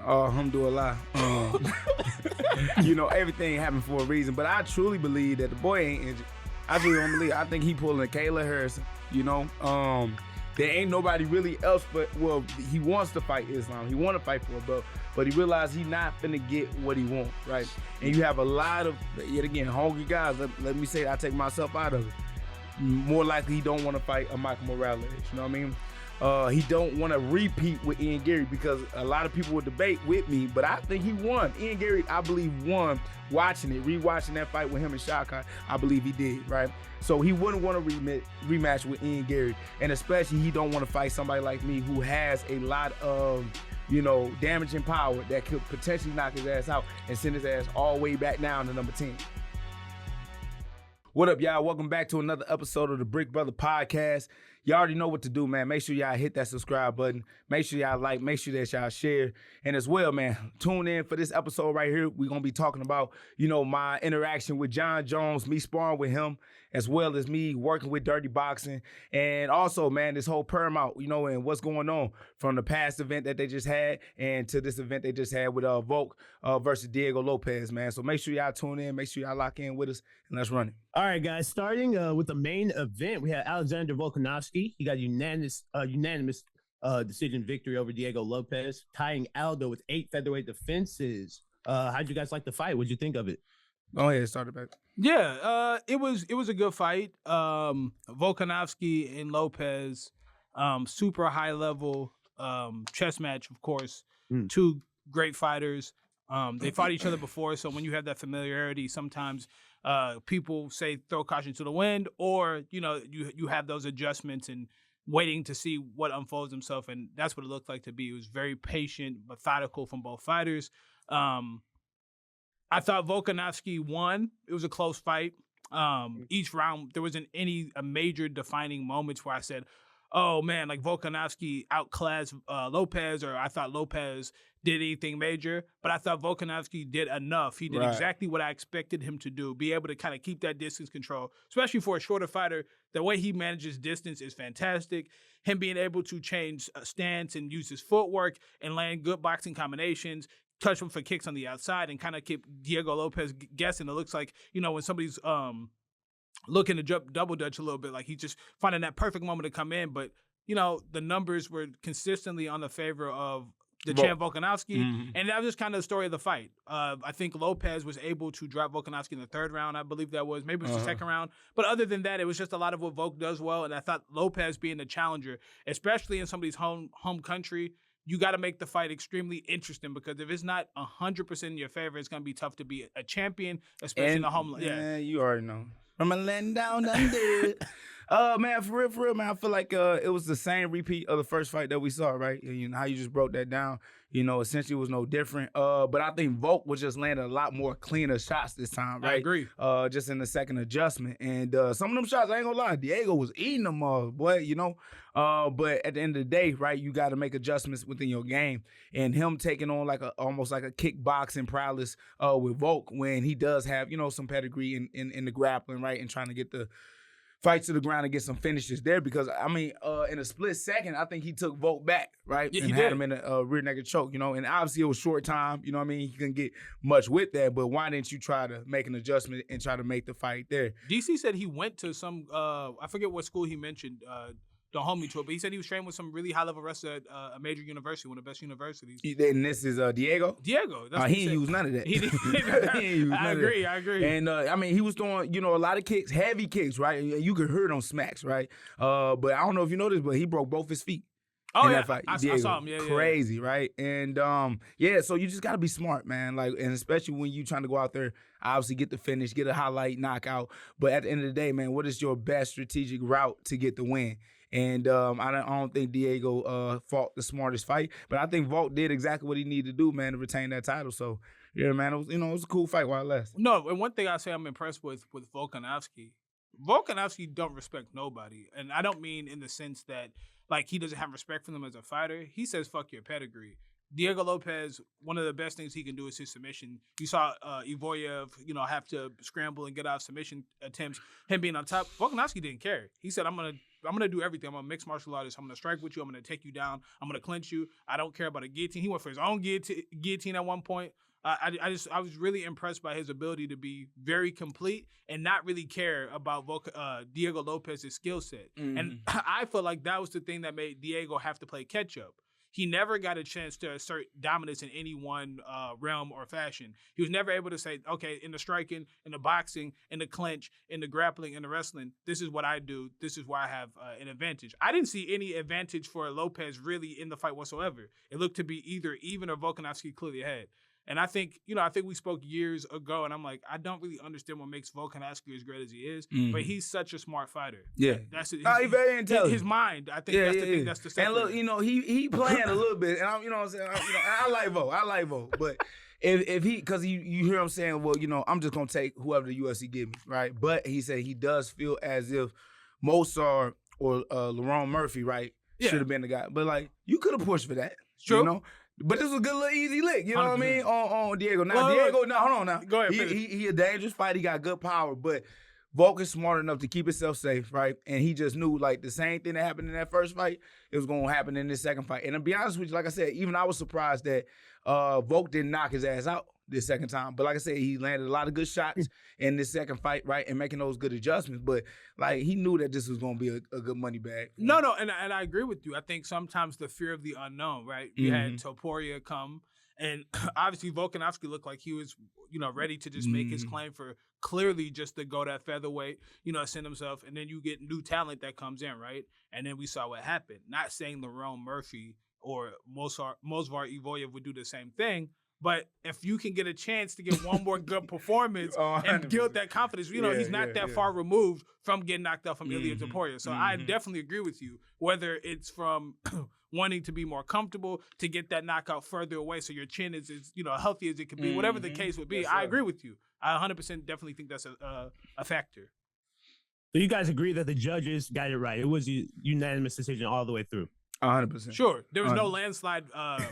Alhamdulillah. Everything happened for a reason. But I truly believe that the boy ain't injured. I truly don't believe. I think he pulling a Kayla Harrison. There ain't nobody really else he wants to fight Islam. He want to fight for a belt, but he realized he not finna get what he want, right? And you have a lot of, yet again, hungry guys. Let me say, I take myself out of it. More likely he don't want to fight a Michael Morales, you know what I mean? He don't want to repeat with Ian Gary because a lot of people would debate with me, but I think he won. Ian Gary, I believe, won rewatching that fight with him and Shavkat. I believe he did, right? So he wouldn't want to rematch with Ian Gary, and especially he don't want to fight somebody like me who has a lot of, damaging power that could potentially knock his ass out and send his ass all the way back down to number 10. What up, y'all? Welcome back to another episode of the Brick Brother Podcast. Y'all already know what to do, man. Make sure y'all hit that subscribe button. Make sure y'all like. Make sure that y'all share. And as well, man, tune in for this episode right here. We're going to be talking about, my interaction with John Jones, me sparring with him, as well as me working with Dirty Boxing. And also, man, this whole Paramount, and what's going on from the past event that they just had and to this event they just had with Volk versus Diego Lopes, man. So make sure y'all tune in. Make sure y'all lock in with us, and let's run it. All right, guys. Starting with the main event, we had Alexander Volkanovski. He got a unanimous decision victory over Diego Lopes, tying Aldo with 8 featherweight defenses. How'd you guys like the fight? What'd you think of it? Go ahead, start it back. Yeah, it was a good fight. Volkanovski and Lopes, super high level chess match, of course. Two great fighters. They fought each other before, so when you have that familiarity, sometimes people say throw caution to the wind, or you have those adjustments and waiting to see what unfolds himself, and that's what it looked like to be. It was very patient, methodical from both fighters. I thought Volkanovski won. It was a close fight. Each round, there wasn't any major defining moments where I said, oh man, like Volkanovski outclassed Lopes, or I thought Lopes did anything major, but I thought Volkanovski did enough. He did exactly what I expected him to do, be able to kind of keep that distance control, especially for a shorter fighter. The way he manages distance is fantastic. Him being able to change stance and use his footwork and land good boxing combinations, touch him for kicks on the outside, and kind of keep Diego Lopes guessing. It looks like, when somebody's looking to double dutch a little bit, like he's just finding that perfect moment to come in. But, the numbers were consistently on the favor of the champ Volkanovski, and that was just kind of the story of the fight. I think Lopes was able to drop Volkanovski in the third round, I believe that was. Maybe it was the second round. But other than that, it was just a lot of what Volk does well, and I thought Lopes being the challenger, especially in somebody's home country, you got to make the fight extremely interesting, because if it's not 100% in your favor, it's going to be tough to be a champion, especially in the homeland. Yeah, you already know. From a land down under. Man, for real, man, I feel like it was the same repeat of the first fight that we saw, right? How you just broke that down, essentially it was no different. But I think Volk was just landing a lot more cleaner shots this time, right? I agree. Just in the second adjustment. And some of them shots, I ain't gonna lie, Diego was eating them all, boy, But at the end of the day, right, you got to make adjustments within your game. And him taking on almost like a kickboxing prowess with Volk, when he does have, some pedigree in the grappling, right, and trying to get the fight to the ground and get some finishes there, because, in a split second, I think he took Volk back, right? Yeah, and had him in a rear naked choke, and obviously it was short time, he couldn't get much with that, but why didn't you try to make an adjustment and try to make the fight there? DC said he went to some, I forget what school he mentioned, don't hold me to it, but he said he was training with some really high-level wrestler at a major university, one of the best universities. And this is Diego? Diego. That's what he didn't use none of that. He didn't use none I agree. And, he was throwing, a lot of kicks, heavy kicks, right? You could hear it on smacks, right? But I don't know if you noticed, but he broke both his feet. Oh, in yeah. that fight. I saw him. Yeah, crazy, right? And, so you just got to be smart, man. And especially when you trying to go out there, obviously get the finish, get a highlight, knockout. But at the end of the day, man, what is your best strategic route to get the win? And I don't think Diego fought the smartest fight, but I think Volk did exactly what he needed to do, man, to retain that title. So, yeah, man, it was a cool fight while it lasted. No, and one thing I say I'm impressed with Volkanovski. Volkanovski don't respect nobody, and I don't mean in the sense that he doesn't have respect for them as a fighter. He says fuck your pedigree. Diego Lopes, one of the best things he can do is his submission. You saw Ivoyev, have to scramble and get out of submission attempts. Him being on top, Volkanovski didn't care. He said, "I'm gonna do everything. I'm a mixed martial artist. I'm gonna strike with you. I'm gonna take you down. I'm gonna clinch you. I don't care about a guillotine." He went for his own guillotine at one point. I was really impressed by his ability to be very complete and not really care about Diego Lopez's skill set. Mm-hmm. And I feel like that was the thing that made Diego have to play catch up. He never got a chance to assert dominance in any one realm or fashion. He was never able to say, okay, in the striking, in the boxing, in the clinch, in the grappling, in the wrestling, this is what I do. This is why I have an advantage. I didn't see any advantage for Lopez really in the fight whatsoever. It looked to be either even or Volkanovski clearly ahead. And I think we spoke years ago, and I'm like, I don't really understand what makes Volkanovski as great as he is, but he's such a smart fighter. Yeah, that's he's very intelligent. His mind, I think that's the thing. That's the stuff. And look, he playing a little bit, and I'm, what I'm saying, I like Vo, but if he, because you hear him saying, well, I'm just gonna take whoever the UFC give me, right? But he said he does feel as if Mozart or Lerone Murphy, right, should have been the guy, but like you could have pushed for that, True. But this was a good little easy lick, you know 100%. What I mean, on Diego. Now, hold on now. Go ahead, he a dangerous fighter. He got good power, but Volk is smart enough to keep himself safe, right? And he just knew, like, the same thing that happened in that first fight, it was going to happen in this second fight. And to be honest with you, like I said, even I was surprised that Volk didn't knock his ass out this second time. But like I said, he landed a lot of good shots in this second fight, right? And making those good adjustments. But, like, he knew that this was going to be a good money bag. No, and I agree with you. I think sometimes the fear of the unknown, right? We had Topuria come, and obviously Volkanovski looked like he was, ready to just make his claim for clearly just to go that featherweight, ascend himself. And then you get new talent that comes in, right? And then we saw what happened. Not saying Lerone Murphy or Mozart Ivoyev would do the same thing, but if you can get a chance to get one more good performance and build that confidence, he's not that far removed from getting knocked out from Ilia Topuria. So I definitely agree with you, whether it's from wanting to be more comfortable, to get that knockout further away so your chin is as healthy as it can be, whatever the case would be. Yes, I agree with you. I 100% definitely think that's a factor. So you guys agree that the judges got it right. It was a unanimous decision all the way through. 100%. Sure. There was no landslide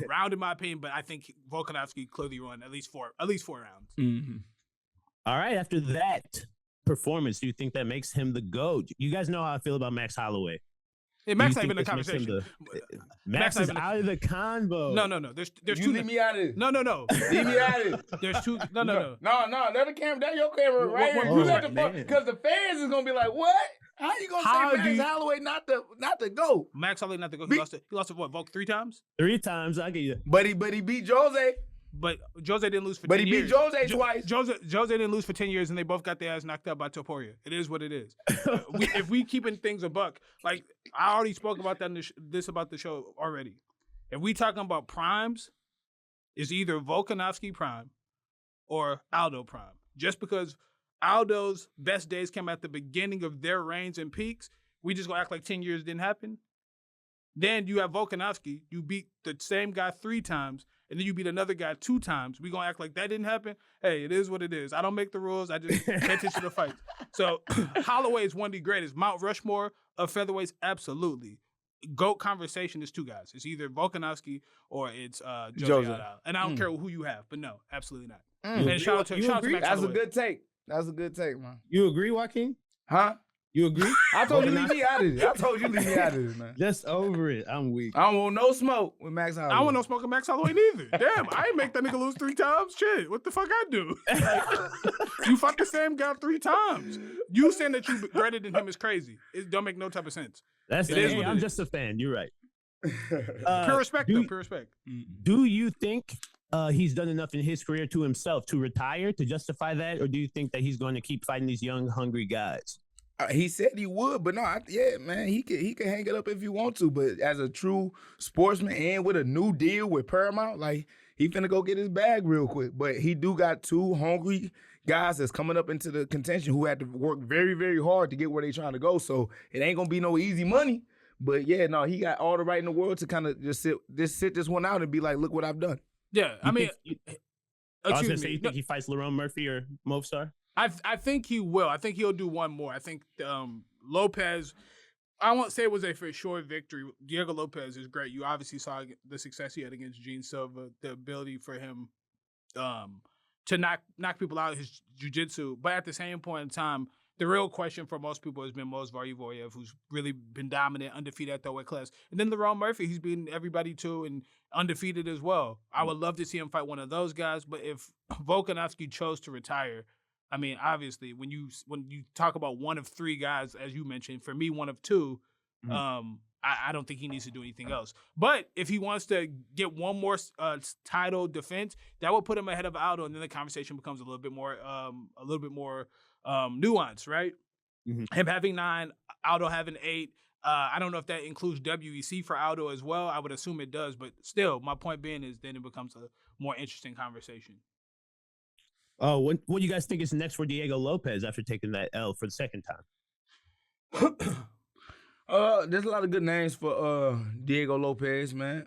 round, in my opinion, but I think Volkanovski clearly won at least four rounds. Mm-hmm. All right. After that performance, do you think that makes him the GOAT? You guys know how I feel about Max Holloway. Yeah, Max ain't been in the conversation. Max is out of the convo. No. There's two. Leave me out of it. No. Leave me out of it. There's two. No. No. Let the camera. That's your camera right here. You let the fuck, because the fans is gonna be like, what? How you gonna say Max Holloway not the GOAT? Max Holloway not the GOAT. He lost to what? Volk 3 times? 3 times. I get you. But he beat Jose. But Jose didn't lose for 10 years. But he beat Jose twice. Jose didn't lose for 10 years, and they both got their ass knocked out by Topuria. It is what it is. If we keeping things a buck, like I already spoke about that about the show already. If we talking about primes, it's either Volkanovski prime or Aldo prime. Just because Aldo's best days came at the beginning of their reigns and peaks, we just gonna act like 10 years didn't happen. Then you have Volkanovski. You beat the same guy 3 times, and then you beat another guy 2 times. We gonna act like that didn't happen? Hey, it is what it is. I don't make the rules. I just pay attention to the fights. So Holloway is one of the greatest. Mount Rushmore of featherweights, absolutely. GOAT conversation is 2 guys. It's either Volkanovski or it's Jose Aldo. And I don't care who you have, but no, absolutely not. And shout out to Max That's Holloway. a good take. That's a good take, man. You agree, Joaquin? Huh? You agree? I told you leave me out of it. Man. Just over it. I'm weak. I don't want no smoke with Max Holloway. I don't want no smoke with Max Holloway neither. Damn, I ain't make that nigga lose 3 times. Shit, what the fuck I do? You fought the same guy 3 times. You saying that you greater than him is crazy. It don't make no type of sense. I'm just a fan. You're right. Pure respect, pure respect. Do you think he's done enough in his career to himself to retire to justify that, or do you think that he's going to keep fighting these young, hungry guys? He said he would, but no, man, he can hang it up if he want to. But as a true sportsman and with a new deal with Paramount, like he finna go get his bag real quick. But he do got 2 hungry guys that's coming up into the contention who had to work very, very hard to get where they trying to go. So it ain't gonna be no easy money. But yeah, no, he got all the right in the world to kind of just sit this one out and be like, look what I've done. Yeah, I mean, I was gonna say, you think he fights Lerone Murphy or Movsar? I think he will. I think he'll do one more. I think Lopez, I won't say it was a for sure victory. Diego Lopes is great. You obviously saw the success he had against Gene Silva, the ability for him to knock people out of his jiu-jitsu. But at the same point in time, the real question for most people has been Movsar Evloev, who's really been dominant, undefeated at the weight class. And then Lerone Murphy, he's beaten everybody too and undefeated as well. I would love to see him fight one of those guys, but if Volkanovski chose to retire, I mean, obviously, when you talk about one of three guys, as you mentioned, for me, one of two, I don't think he needs to do anything else. But if he wants to get one more title defense, that will put him ahead of Aldo, and then the conversation becomes a little bit more nuanced, right? Mm-hmm. Him having 9, Aldo having 8. I don't know if that includes WEC for Aldo as well. I would assume it does, but still, my point being is then it becomes a more interesting conversation. What do you guys think is next for Diego Lopes after taking that L for the second time? There's a lot of good names for Diego Lopes, man.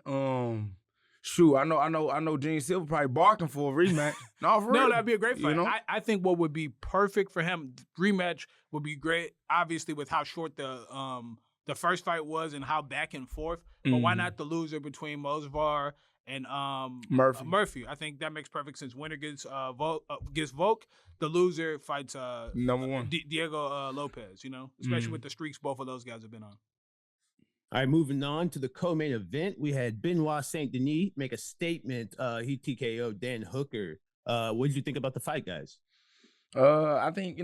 Shoot, I know Gene Silva probably barking for a rematch. No, for real. That'd be a great fight. You know? I think what would be perfect for him, rematch would be great. Obviously, with how short the first fight was and how back and forth. But why not the loser between Movsar and Murphy? I think that makes perfect sense. Winner gets Volk. The loser fights number 1 Diego Lopes. You know, especially with the streaks both of those guys have been on. All right, moving on to the co-main event, we had Benoit Saint Denis make a statement. He TKO'd Dan Hooker. What did you think about the fight, guys? I think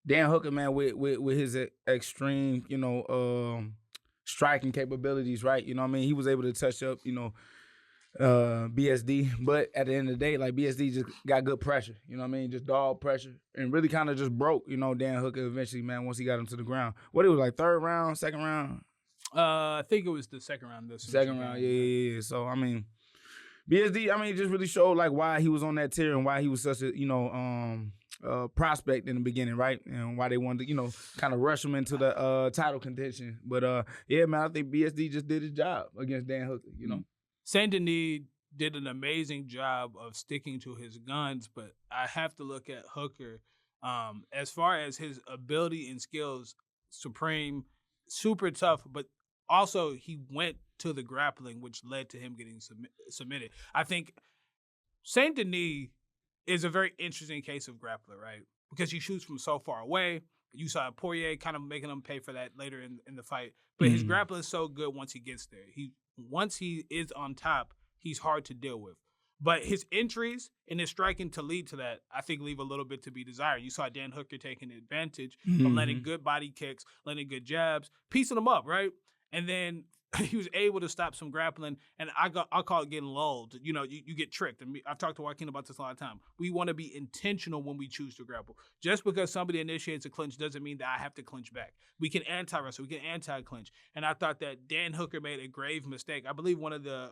Dan Hooker, man, with his extreme striking capabilities, right? You know what I mean? He was able to touch up BSD, but at the end of the day, like, BSD just got good pressure, you know what I mean? Just dog pressure, and really kind of just broke, Dan Hooker eventually, man, once he got him to the ground. What it was, like, third round, second round? I think it was the second round. Second round, yeah. So, I mean, BSD, it just really showed, like, why he was on that tier and why he was such a, prospect in the beginning, right? And why they wanted to, kind of rush him into the title contention. But, yeah, man, I think BSD just did his job against Dan Hooker, Saint Denis did an amazing job of sticking to his guns, but I have to look at Hooker as far as his ability and skills, supreme, super tough, but also he went to the grappling, which led to him getting submitted. I think Saint Denis is a very interesting case of grappler, right? Because he shoots from so far away. You saw Poirier kind of making him pay for that later in the fight. But his grappling is so good once he gets there. Once he is on top, he's hard to deal with. But his entries and his striking to lead to that, I think, leave a little bit to be desired. You saw Dan Hooker taking advantage of letting good body kicks, letting good jabs, piecing them up, right? And then he was able to stop some grappling, and I'll call it getting lulled. You get tricked. And I've talked to Joaquin about this a lot of time. We want to be intentional when we choose to grapple. Just because somebody initiates a clinch doesn't mean that I have to clinch back. We can anti-wrestle. We can anti-clinch. And I thought that Dan Hooker made a grave mistake. I believe one of the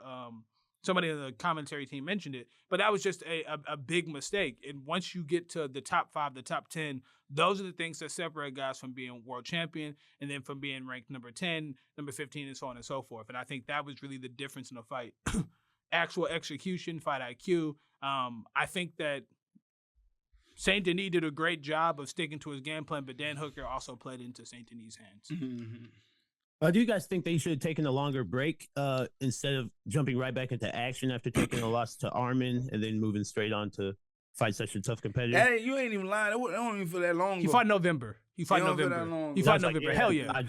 somebody in the commentary team mentioned it, but that was just a big mistake. And once you get to the top 5, the top 10, those are the things that separate guys from being world champion and then from being ranked number 10, number 15, and so on and so forth. And I think that was really the difference in the fight. Actual execution, fight IQ. I think that Saint Denis did a great job of sticking to his game plan, but Dan Hooker also played into Saint Denis' hands. Do you guys think they should have taken a longer break instead of jumping right back into action after taking a loss to Arman and then moving straight on to fight such a tough competitor? Hey, you ain't even lying. It don't even feel that long ago. He fought in November. He fought in November. Hell yeah.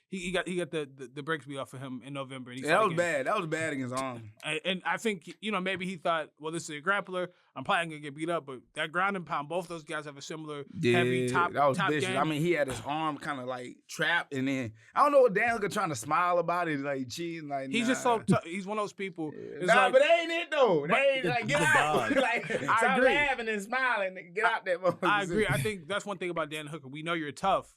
He got the brakes beat off of him in November. And that was bad. That was bad against Arman. And I think, maybe he thought, well, this is a grappler. I'm probably going to get beat up. But that ground and pound, both those guys have a similar heavy top that was top vicious. game. He had his arm kind of like trapped. And then, I don't know what Dan Hooker trying to smile about it, like cheating. Like, he's just so he's one of those people. But that ain't it, though. They ain't like, get out. Stop laughing and smiling. Get out there. I agree. I think that's one thing about Dan Hooker. We know you're tough.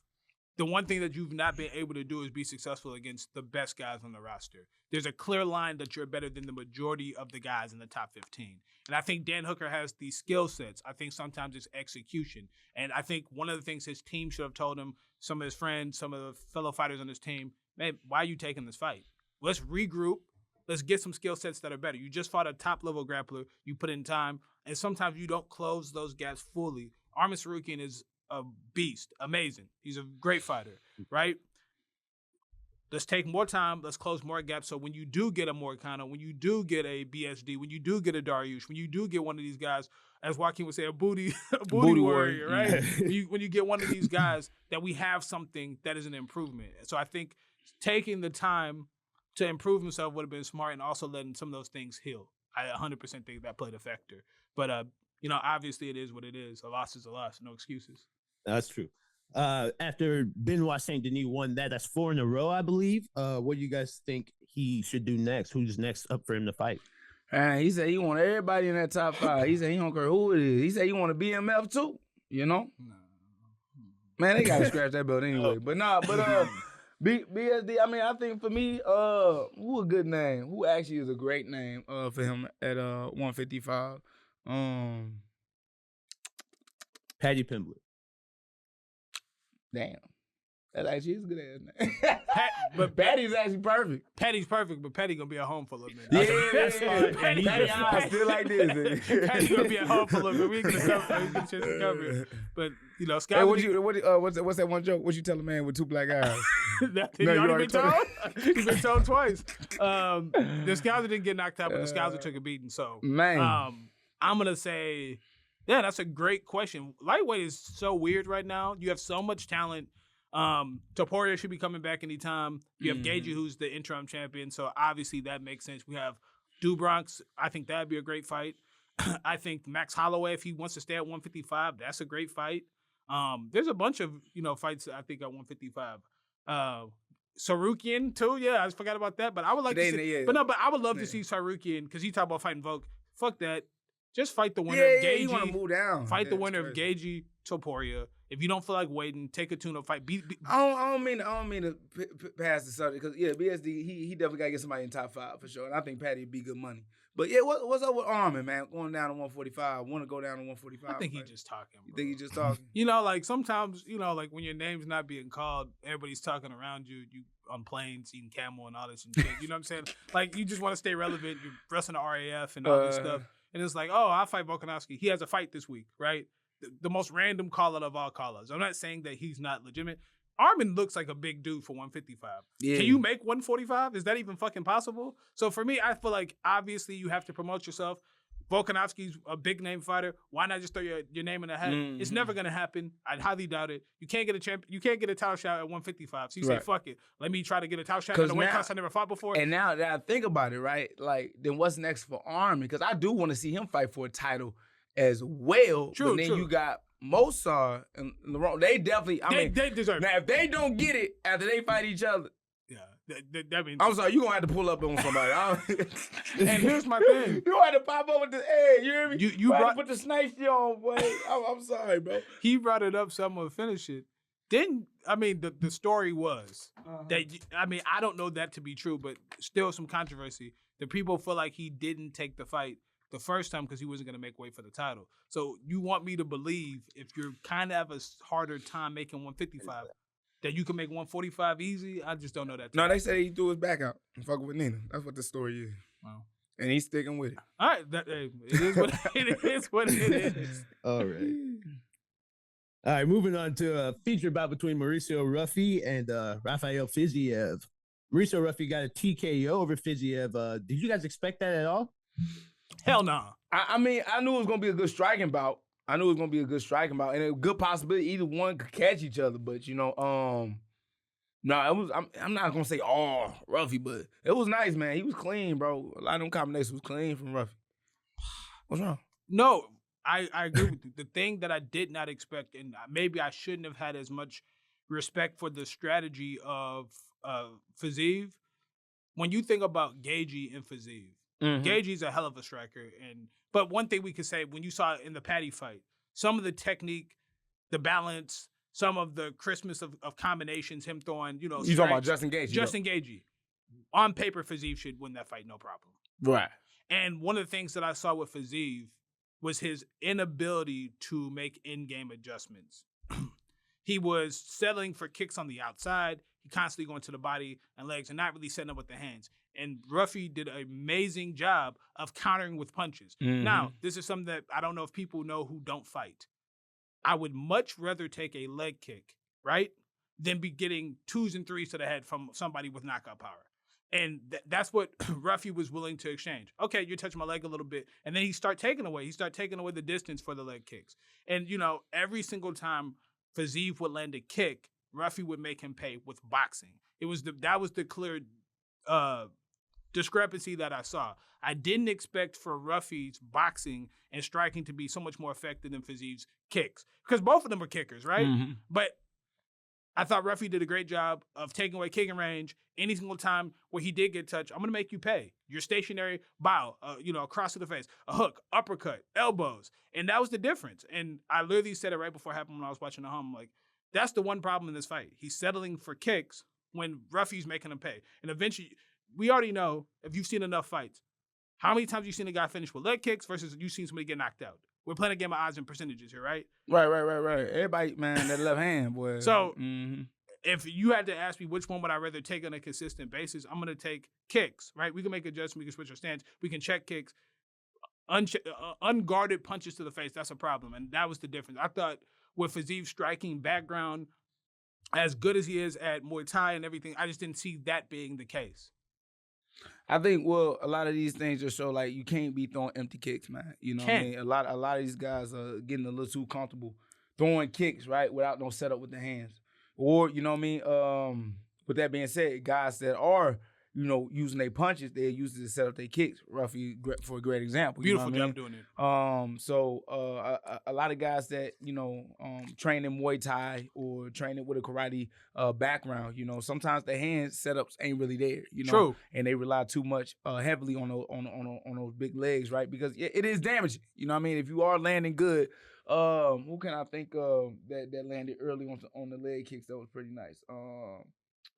The one thing that you've not been able to do is be successful against the best guys on the roster. There's a clear line that you're better than the majority of the guys in the top 15. And I think Dan Hooker has these skill sets. I think sometimes it's execution. And I think one of the things his team should have told him, some of his friends, some of the fellow fighters on his team, man, why are you taking this fight? Let's regroup. Let's get some skill sets that are better. You just fought a top-level grappler. You put in time. And sometimes you don't close those gaps fully. Arman Tsarukyan is a beast, amazing. He's a great fighter, right? let's take more time. Let's close more gaps. So when you do get a Morikano, when you do get a BSD, when you do get a Dariush, when you do get one of these guys, as Joaquin would say, a booty warrior, right? when you get one of these guys, that we have something that is an improvement. So I think taking the time to improve himself would have been smart, and also letting some of those things heal. I 100% think that played a factor. But obviously it is what it is. A loss is a loss. No excuses. That's true. After Benoit Saint Denis won that's 4 in a row, I believe. What do you guys think he should do next? Who's next up for him to fight? He said he want everybody in that top 5. He said he don't care who it is. He said he want a BMF too. You know, man, they gotta scratch that belt anyway. But BSD. I mean, I think for me, who a good name? Who actually is a great name for him at 155? Paddy Pimblett. Damn. That actually is a good ass name. But Patty's actually perfect. Patty's perfect, but Patty gonna be at home for a little bit. Patty, I still like this. Patty gonna be at home for a little bit. We ain't gonna cover. We get a chance to cover it. But Scott. Hey, what's that one joke? What you tell a man with 2 black eyes? You already been told. He's been told twice. The Scouser didn't get knocked out, but the Scouser took a beating. So man, I'm gonna say, yeah, that's a great question. Lightweight is so weird right now. You have so much talent. Topuria should be coming back anytime. You have Gaethje, who's the interim champion, so obviously that makes sense. We have Dubronx. I think that'd be a great fight. I think Max Holloway, if he wants to stay at 155, that's a great fight. There's a bunch of fights I think at 155. Sarukian too, yeah, I forgot about that. But I would like to see, but I would love to see Sarukian because he talked about fighting Volk. Fuck that. Just fight the winner of Gaethje. You want to move down. Fight the winner of Gaethje, Topuria. If you don't feel like waiting, take a tune-up fight. I don't mean to pass the subject because BSD he definitely gotta get somebody in top 5 for sure, and I think Patty would be good money. But yeah, what's up with Arman, man? Going down to 145. Want to go down to 145? I think he's just talking. Bro. You think he's just talking? Like sometimes, like when your name's not being called, everybody's talking around you. You on planes eating camel and all this and shit. You know what I'm saying? Like you just want to stay relevant. You're wrestling the RAF and all this stuff, and it's like, oh, I'll fight Volkanovski. He has a fight this week, right? The most random call-out of all call-outs. I'm not saying that he's not legitimate. Arman looks like a big dude for 155. Yeah. Can you make 145? Is that even fucking possible? So for me, I feel like obviously you have to promote yourself. Volkanovski's a big name fighter. Why not just throw your name in the hat? Mm-hmm. It's never gonna happen. I highly doubt it. You can't get You can't get a title shot at 155. So you say, fuck it. Let me try to get a title shot at a weight class I never fought before. And now that I think about it, right? Like, then what's next for Arman? Because I do want to see him fight for a title as well. True. But then you got Mosar and LeBron. They definitely. They deserve it. Now, if they don't get it after they fight each other, that means I'm sorry, you're gonna have to pull up on somebody. And here's my thing. You gonna have to pop up with the you hear me? You brought to put the snipe on, boy. I'm sorry, bro. He brought it up, so I'm gonna finish it. The story was that I don't know that to be true, but still some controversy. The people feel like he didn't take the fight the first time because he wasn't going to make weight for the title. So you want me to believe if you're kind of have a harder time making 155, that you can make 145 easy? I just don't know that. No, they say he threw his back out and fucking with Nina. That's what the story is. Wow. And he's sticking with it. All right. It is what it is. What it is. All right, moving on to a feature bout between Mauricio Ruffy and Rafael Fiziev. Mauricio Ruffy got a TKO over Fiziev. Did you guys expect that at all? Hell no. I mean, I knew it was going to be a good striking bout. And a good possibility either one could catch each other. But, no, it was. I'm not going to say, Ruffy, but it was nice, man. He was clean, bro. A lot of them combinations was clean from Ruffy. What's wrong? No, I agree with you. The thing that I did not expect, and maybe I shouldn't have had as much respect for the strategy of Fiziev. When you think about Gaethje and Fiziev, Gaethje's a hell of a striker, but one thing we could say when you saw in the Patty fight, some of the technique, the balance, some of the crispness of combinations, him throwing, you talking about Justin Gaethje? Justin Gaethje. On paper, Fiziev should win that fight, no problem. Right. And one of the things that I saw with Fiziev was his inability to make in-game adjustments. He was settling for kicks on the outside. He constantly going to the body and legs and not really setting up with the hands. And Ruffy did an amazing job of countering with punches. Mm-hmm. Now, this is something that I don't know if people know who don't fight. I would much rather take a leg kick, right, than be getting 2s and 3s to the head from somebody with knockout power. And that's what Ruffy was willing to exchange. Okay, you're touching my leg a little bit. And then he start taking away the distance for the leg kicks. And, every single time Fiziev would land a kick, Ruffy would make him pay with boxing. That was the clear discrepancy that I saw. I didn't expect for Ruffy's boxing and striking to be so much more effective than Fiziev's kicks. Because both of them are kickers, right? Mm-hmm. But I thought Ruffy did a great job of taking away kicking range. Any single time where he did get touched, I'm going to make you pay. You're stationary, bow, cross to the face, a hook, uppercut, elbows. And that was the difference. And I literally said it right before it happened when I was watching the home. Like, that's the one problem in this fight. He's settling for kicks when Ruffy's making him pay. And eventually, we already know, if you've seen enough fights, how many times you've seen a guy finish with leg kicks versus you've seen somebody get knocked out. We're playing a game of odds and percentages here, right? Right. Everybody, man, that left hand, boy. So, if you had to ask me which one would I rather take on a consistent basis, I'm going to take kicks, right? We can make adjustments. We can switch our stance. We can check kicks. Unguarded punches to the face, that's a problem. And that was the difference. I thought with Fiziev's striking background, as good as he is at Muay Thai and everything, I just didn't see that being the case. I think, a lot of these things just show, like, you can't be throwing empty kicks, man. You know what I mean? A lot of these guys are getting a little too comfortable throwing kicks, right, without no setup with the hands. Or, you know what I mean? With that being said, guys that are, using their punches, they use it to set up their kicks. Ruffy, for a great example. Beautiful job doing it. So a lot of guys that, train in Muay Thai or train it with a karate background, sometimes the hand setups ain't really there, True. And they rely too much heavily on those big legs, right? Because it is damaging. You know what I mean? If you are landing good, who can I think of that landed early on the leg kicks that was pretty nice?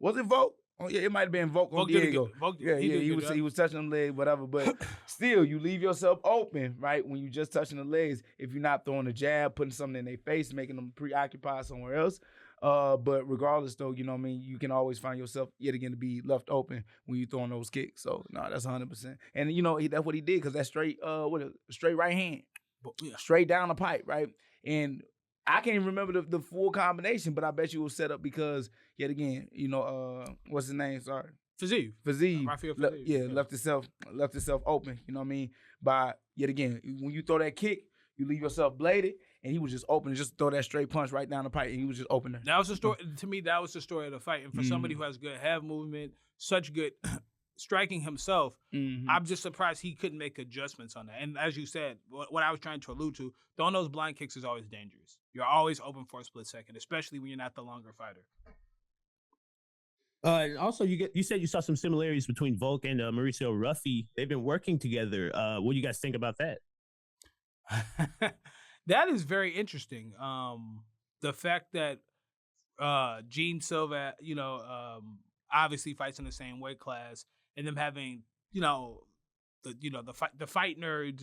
Was it Volk? Oh yeah, it might have been Volk on Diego. He was touching them legs, whatever. But still, you leave yourself open, right? When you just touching the legs, if you're not throwing a jab, putting something in their face, making them preoccupied somewhere else. But regardless, though, you know what I mean, you can always find yourself yet again to be left open when you're throwing those kicks. So no, that's 100%. And that's what he did, because that straight right hand, straight down the pipe, right? And I can't even remember the full combination, but I bet you it was set up because, yet again, what's his name? Sorry. Fiziev. Left itself open, you know what I mean? By, yet again, when you throw that kick, you leave yourself bladed, and he was just open, just throw that straight punch right down the pipe, and he was just open there. That was the story. To me, that was the story of the fight. And for somebody who has good head movement, such good striking himself, I'm just surprised he couldn't make adjustments on that. And as you said, what I was trying to allude to, throwing those blind kicks is always dangerous. You're always open for a split second, especially when you're not the longer fighter. And also, you said you saw some similarities between Volk and Mauricio Ruffy. They've been working together. What do you guys think about that? That is very interesting. The fact that Gene Silva, obviously fights in the same weight class, and them having, the fight nerds,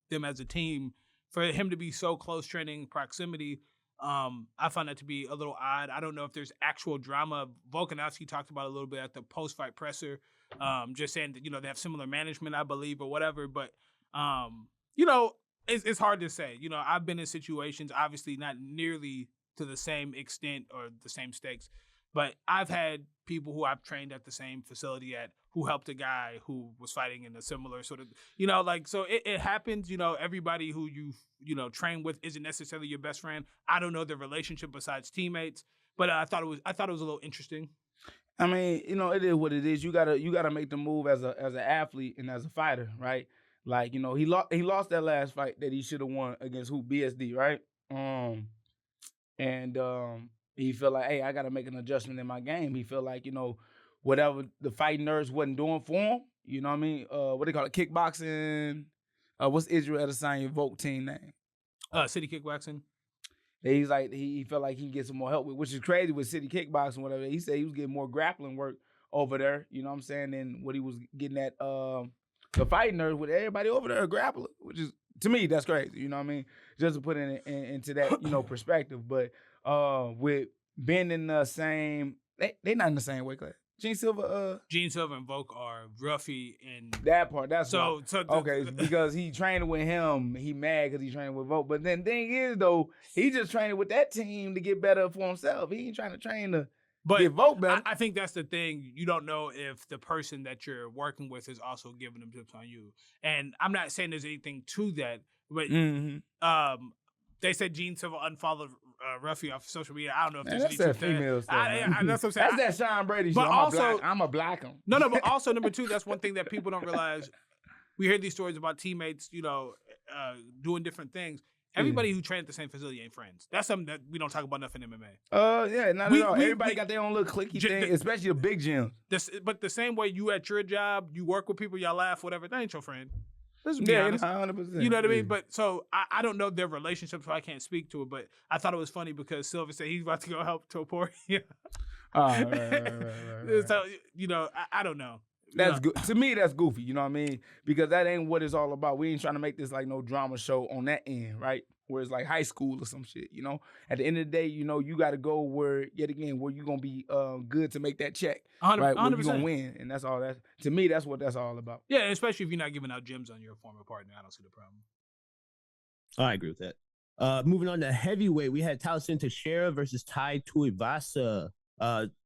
them as a team, for him to be so close training proximity, I found that to be a little odd. I don't know if there's actual drama. Volkanovski talked about it a little bit at the post-fight presser, just saying that, they have similar management, I believe, or whatever. But, it's hard to say. I've been in situations, obviously not nearly to the same extent or the same stakes, but I've had people who I've trained at the same facility who helped a guy who was fighting in a similar sort of, so it happens. Everybody who you train with isn't necessarily your best friend. I don't know their relationship besides teammates, but I thought it was a little interesting. I mean, it is what it is. You gotta make the move as an athlete and as a fighter, right? Like, he lost that last fight that he should have won against BSD, right? He felt like, hey, I got to make an adjustment in my game. He felt like, whatever the fighting nerds wasn't doing for him, you know what I mean? What they call it, kickboxing. What's Israel Adesanya Volk team name? City Kickboxing. He's like, he felt like he can get some more help with, which is crazy with City Kickboxing, whatever. He said he was getting more grappling work over there, you know what I'm saying, than what he was getting at the fighting nerds with everybody over there grappling, which is, to me, that's crazy, you know what I mean? Just to put it into that, perspective. But with being in the same, they not in the same weight class. Gene Silver, Gene Silver and Volk are Ruffy and that part. That's so. Okay, because he trained with him, he mad because he trained with Volk. But then thing is though, he just training with that team to get better for himself. He ain't trying to train to get Volk better. I think that's the thing. You don't know if the person that you're working with is also giving them tips on you. And I'm not saying there's anything to that, but they said Gene Silver unfollowed Ruffy off social media. I don't know if there's any truth female stuff. That's what I'm saying. That's that Sean Brady shit. But I'm a black him. No, but also number two, that's one thing that people don't realize. We hear these stories about teammates, doing different things. Everybody who trained at the same facility ain't friends. That's something that we don't talk about enough in MMA. Yeah, not at all. Everybody got their own little cliquey thing, especially the big gyms. But the same way you at your job, you work with people, y'all laugh, whatever, that ain't your friend. Let's be honest. 100%. You know what I mean? But so I don't know their relationship, so I can't speak to it. But I thought it was funny because Silver said he's about to go help Toupee. Right. So I don't know. That's good. To me, that's goofy. You know what I mean? Because that ain't what it's all about. We ain't trying to make this like no drama show on that end, right? Where it's like high school or some shit. At the end of the day, you got to go where you gonna be good to make that check, 100%. right? Where you gonna win, and that's all. To me, that's what that's all about. Yeah, especially if you're not giving out gyms on your former partner. I don't see the problem. I agree with that. Moving on to heavyweight, we had Teixeira versus Tuivasa.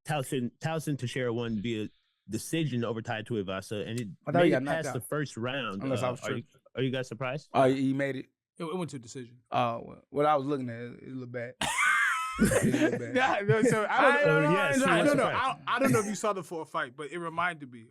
Teixeira won via decision over Tuivasa, and it made it past the first round. Unless I was tripping. Are you guys surprised? He made it. It went to a decision. Oh, what I was looking at, it looked bad. I don't know. I don't know if you saw the full fight, but it reminded me.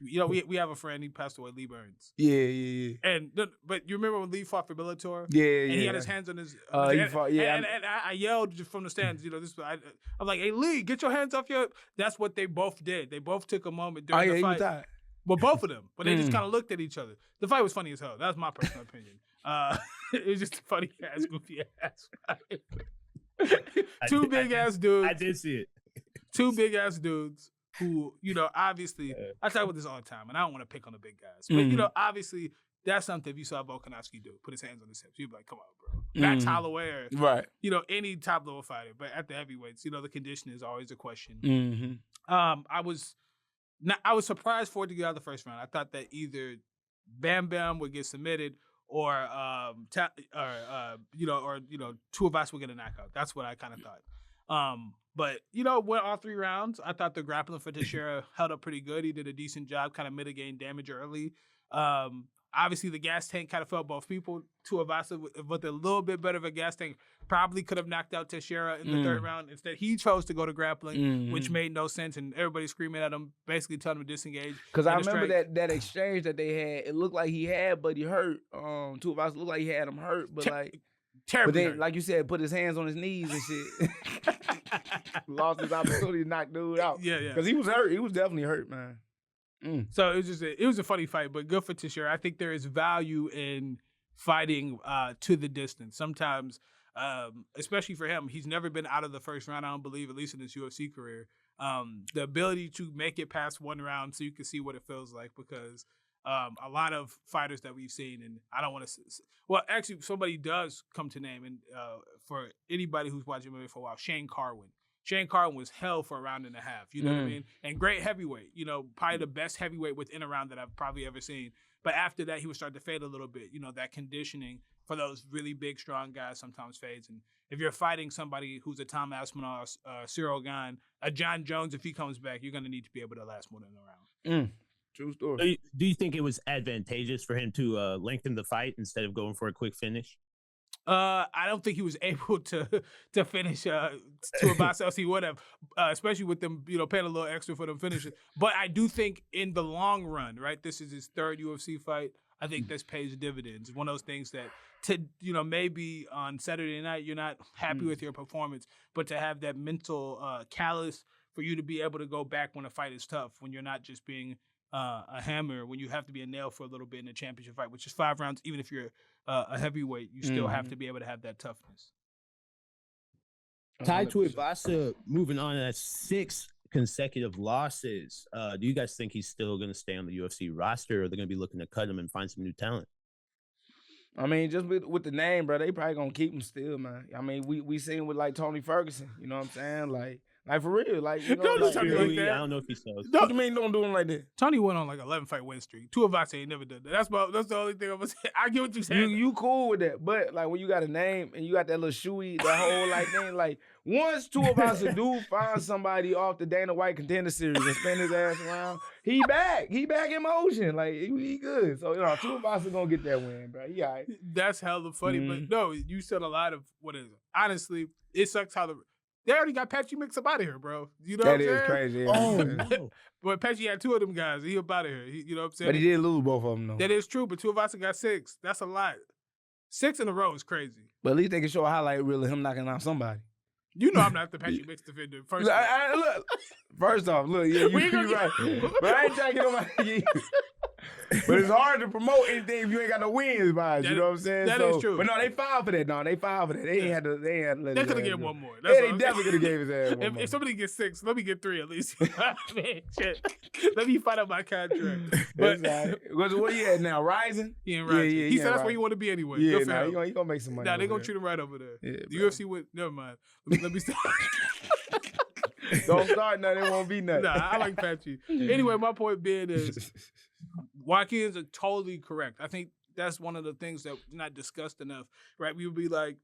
We have a friend. He passed away, Lee Burns. Yeah. But you remember when Lee fought for Bellator? Yeah. And he had his hands on his. He fought. Yeah. And I yelled just from the stands. I'm like, "Hey Lee, get your hands off your." That's what they both did. They both took a moment during the fight. Well, both of them, but they just kind of looked at each other. The fight was funny as hell. That's my personal opinion. It was just a funny ass, goofy ass fight. Two big ass dudes. I did see it. Two big ass dudes who, obviously, I talk about this all the time, and I don't want to pick on the big guys, but obviously, that's something if you saw Volkanovski do, put his hands on his hips, you'd be like, come on, bro. Max Holloway or right. Any top level fighter, but at the heavyweights, the conditioning is always a question. Mm-hmm. I was surprised for it to get out of the first round. I thought that either Bam Bam would get submitted or two of us would get a knockout. That's what I kind of thought. But went all 3 rounds. I thought the grappling for Teixeira held up pretty good. He did a decent job, kind of mitigating damage early. Obviously, the gas tank kind of felt both people. Tuivasa with a little bit better of a gas tank probably could have knocked out Teixeira in the 3rd round. Instead, he chose to go to grappling, which made no sense, and everybody screaming at him, basically telling him to disengage. Because I remember that exchange that they had. It looked like he had, but he hurt. Tuivasa looked like he had him hurt, but terribly hurt. Like you said, put his hands on his knees and shit. Lost his opportunity to knock dude out. Yeah. Because he was hurt. He was definitely hurt, man. So it was a funny fight, but good for Teixeira. I think there is value in fighting to the distance. Sometimes, especially for him, he's never been out of the first round, I don't believe, at least in his UFC career. The ability to make it past 1 round so you can see what it feels like, because a lot of fighters that we've seen, and I don't want to – well, actually, somebody does come to name, and for anybody who's watching MMA for a while, Shane Carwin. Shane Carwin was hell for a round and a half, you know what I mean? And great heavyweight, probably the best heavyweight within a round that I've probably ever seen. But after that, he would start to fade a little bit. That conditioning for those really big, strong guys sometimes fades. And if you're fighting somebody who's a Tom Aspinall, Cyril Gane, a John Jones, if he comes back, you're going to need to be able to last more than a round. True story. Do you think it was advantageous for him to lengthen the fight instead of going for a quick finish? I don't think he was able to finish Tuivasa, else he would have, especially with them, paying a little extra for them finishes. But I do think in the long run, right, this is his 3rd UFC fight. I think this pays dividends. It's one of those things that, maybe on Saturday night you're not happy with your performance, but to have that mental callous for you to be able to go back when a fight is tough, when you're not just being a hammer, when you have to be a nail for a little bit in a championship fight, which is 5 rounds, even if you're a heavyweight, you still have to be able to have that toughness. Tuivasa moving on at 6 consecutive losses. Do you guys think he's still going to stay on the UFC roster, or they're going to be looking to cut him and find some new talent? I mean, just with the name, bro, they probably going to keep him still, man. I mean, we seen with, like, Tony Ferguson, you know what I'm saying? Like Like for real, like you know, Don't like, tell me like I that. don't know if he sells. what you mean don't do him like that? Tony went on like 11-fight win streak. Tuivasa ain't never done that. That's the only thing I'm gonna say. I get what you saying. You cool with that, but like when you got a name and you got that little shoey, that whole like thing, like once Tuivasa do find somebody off the Dana White Contender Series and spin his ass around, he back in motion, like he good. So you know Tuivasa gonna get that win, bro. He all right. That's hella funny, but no, you said a lot of what is it? Honestly, it sucks how they already got Patchy Mix up out of here, bro. You know That what I'm is saying? crazy. Yeah. Oh no. But Patchy had 2 of them guys. He up out of here. You know what I'm saying? But he did lose both of them though. That is true, but Tuivasa got 6. That's a lot. 6 in a row is crazy. But at least they can show a highlight reel of him knocking out somebody. You know I'm not the Patchy Mix defender. Look, first off, look, yeah, you right. But I ain't trying to get on my But it's hard to promote anything if you ain't got no wins by it. You know what I'm saying? That is true. But no, they filed for that. No, they filed for that. They ain't had to. They could have given one more. Yeah, they definitely could have gave his ass one more. If somebody gets 6, let me get 3 at least. Man, shit. Let me find out my contract. But what he at now? Rising? He ain't rising. Yeah, he said that's where you want to be anyway. Yeah, Good for him. he gonna make some money. Nah, they gonna treat him right over there. Yeah, the bro. UFC would. Never mind. Let me start. Don't start nothing. It won't be nothing. Nah, I like Patchy. Anyway, my point being is Joaquin is totally correct. I think that's one of the things that's not discussed enough, right? We would be like,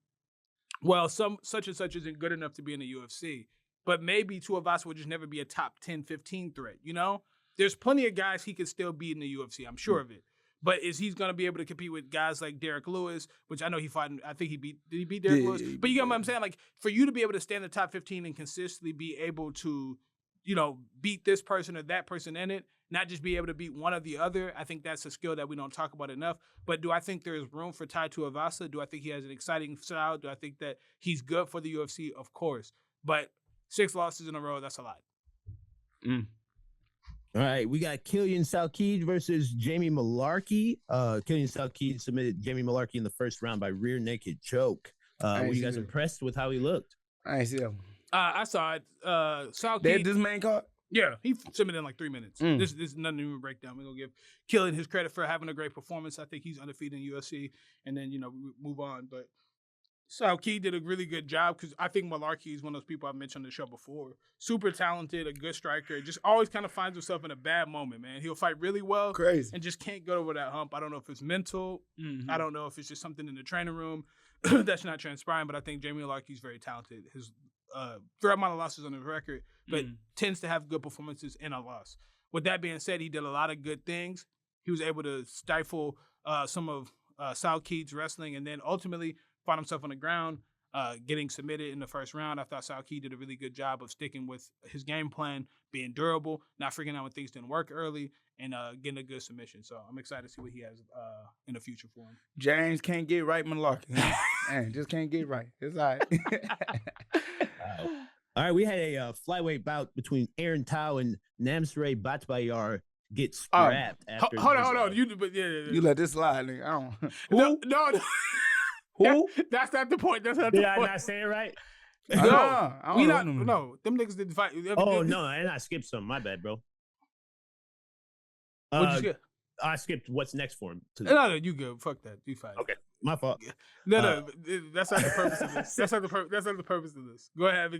well, such and such isn't good enough to be in the UFC, but maybe Tuivasa would just never be a top 10, 15 threat, you know? There's plenty of guys he could still beat in the UFC, I'm sure of it. But is he going to be able to compete with guys like Derek Lewis, which I know he fought, I think did he beat Derek Lewis? But you get what I'm saying? Like, for you to be able to stay in the top 15 and consistently be able to, you know, beat this person or that person in it, not just be able to beat one or the other, I think that's a skill that we don't talk about enough. But do I think there's room for Tai Tuivasa? Do I think he has an exciting style? Do I think that he's good for the UFC? Of course. But 6 losses in a row, that's a lot. All right, we got Killian Salkilld versus Jamie Malarkey. Killian Salkilld submitted Jamie Malarkey in the first round by rear naked choke. Were you guys impressed with how he looked? I ain't see that one. I saw it. Salkilld. They had this main card? Yeah, he submitted in like 3 minutes. This is nothing even breakdown. We're going to give Killian his credit for having a great performance. I think he's undefeated in UFC. And then, you know, we move on. But Salkilld did a really good job because I think Malarkey is one of those people I've mentioned on the show before. Super talented, a good striker. Just always kind of finds himself in a bad moment, man. He'll fight really well. Crazy. And just can't go over that hump. I don't know if it's mental. I don't know if it's just something in the training room that's not transpiring. But I think Jamie Malarkey's very talented. His fair amount of losses on his record, but tends to have good performances in a loss. With that being said, he did a lot of good things. He was able to stifle some of Salkild's wrestling and then ultimately found himself on the ground, getting submitted in the first round. I thought Salkilld did a really good job of sticking with his game plan, being durable, not freaking out when things didn't work early, and getting a good submission. So I'm excited to see what he has in the future for him. James can't get right, Malarkey. Man, just can't get right. It's all right. All right, we had a flyweight bout between Aaron Tao and Namsare Batbayar get scrapped after. Hold on. You let this slide, nigga. I don't. No. Who? That's not the point. That's not the point. Did I not say it right? No, them niggas didn't fight. Oh no, and I skipped some. My bad, bro. What'd you skip? I skipped what's next for him. No, you good. Fuck that. You fine. Okay, my fault. No, that's not the purpose of this. That's not the purpose of this. Go ahead.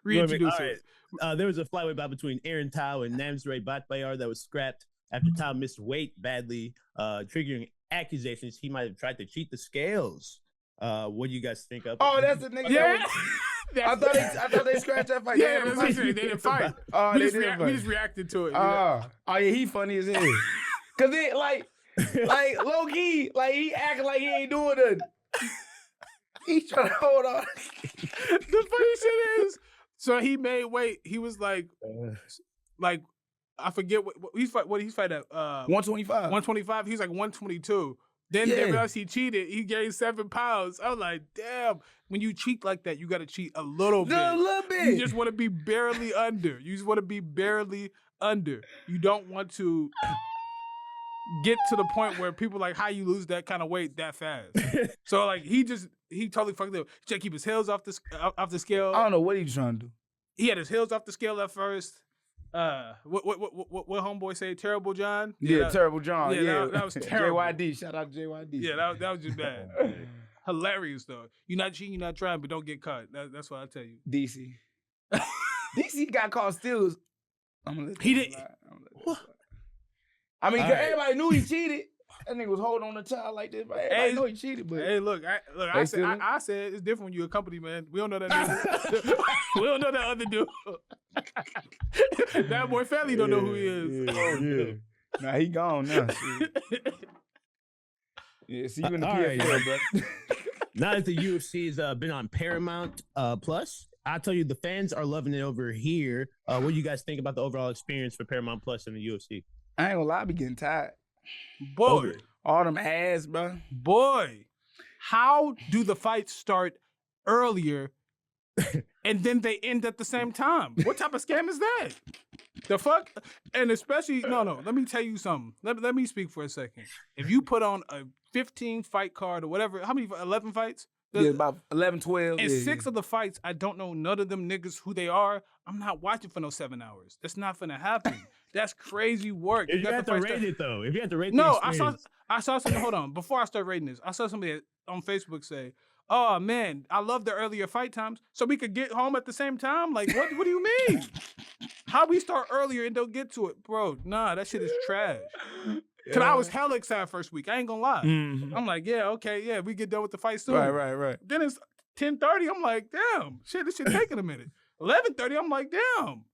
Reintroduce it. Right. There was a flyweight bout between Aaron Tao and Namsare Batbayar that was scrapped after Tao missed weight badly, triggering accusations he might have tried to cheat the scales. What do you guys think of? Oh, that's the nigga. Yeah. I thought they scratched that fight. Yeah, that's what I'm saying. They didn't fight. Oh, we just reacted to it. Oh, yeah, he funny as hell. Cause it like low key, like he acting like he ain't doing nothing. He's trying to hold on. The funny shit is, so he made weight. He was like I forget what he's fight. What he's fight at? 125. 125. He's like 122. Then they realized he cheated. He gained 7 pounds. I was like, damn. When you cheat like that, you got to cheat a little bit. A little bit. You just want to be barely under. You don't want to get to the point where people like, how you lose that kind of weight that fast? So like he totally fucked up. He tried to keep his heels off the scale. I don't know what he's trying to do. He had his heels off the scale at first. What homeboy say? Terrible John? Yeah, Terrible John. Yeah, that was terrible. JYD, shout out to JYD. Yeah, that was just bad. Hilarious though. You're not cheating, you're not trying, but don't get caught. That's what I tell you. DC. least he got caught steals. I'm gonna let He that did- slide. I'm gonna let that slide. I mean, 'cause All right. everybody knew he cheated. That nigga was holding on the child like this, but everybody Hey, know he cheated. But Hey, look, I They said, stealing? I said it's different when you're a company man. We don't know that nigga. We don't know that other dude. That boy Felly don't know who he is. Yeah. Nah, he gone now. Shit. Yeah, see you in the All right. PFL, bro. Now that the UFC has been on Paramount Plus, I tell you, the fans are loving it over here. What do you guys think about the overall experience for Paramount Plus and the UFC? I ain't gonna lie, I be getting tired. Boy, All them ads, bro. boy, how do the fights start earlier and then they end at the same time? What type of scam is that? The fuck? And especially, no, let me tell you something. Let me speak for a second. If you put on a 15 fight card or whatever, how many, 11 fights? Yeah, about 11, 12. And yeah, 6 of the fights, I don't know none of them niggas who they are. I'm not watching for no 7 hours. That's not gonna happen. That's crazy work. If you got have the to fights rate that- it though, if you have to rate No, the experience, I saw something. Hold on, before I start rating this, I saw somebody on Facebook say, "Oh man, I love the earlier fight times, so we could get home at the same time." Like, what do you mean? How we start earlier and don't get to it, bro? Nah, that shit is trash. Cause I was hella excited first week. I ain't gonna lie. Mhm. I'm like, yeah, okay, yeah, we get done with the fight soon. Right. Then it's 10:30. I'm like, damn, shit, this shit taking a minute. 11:30. I'm like, damn,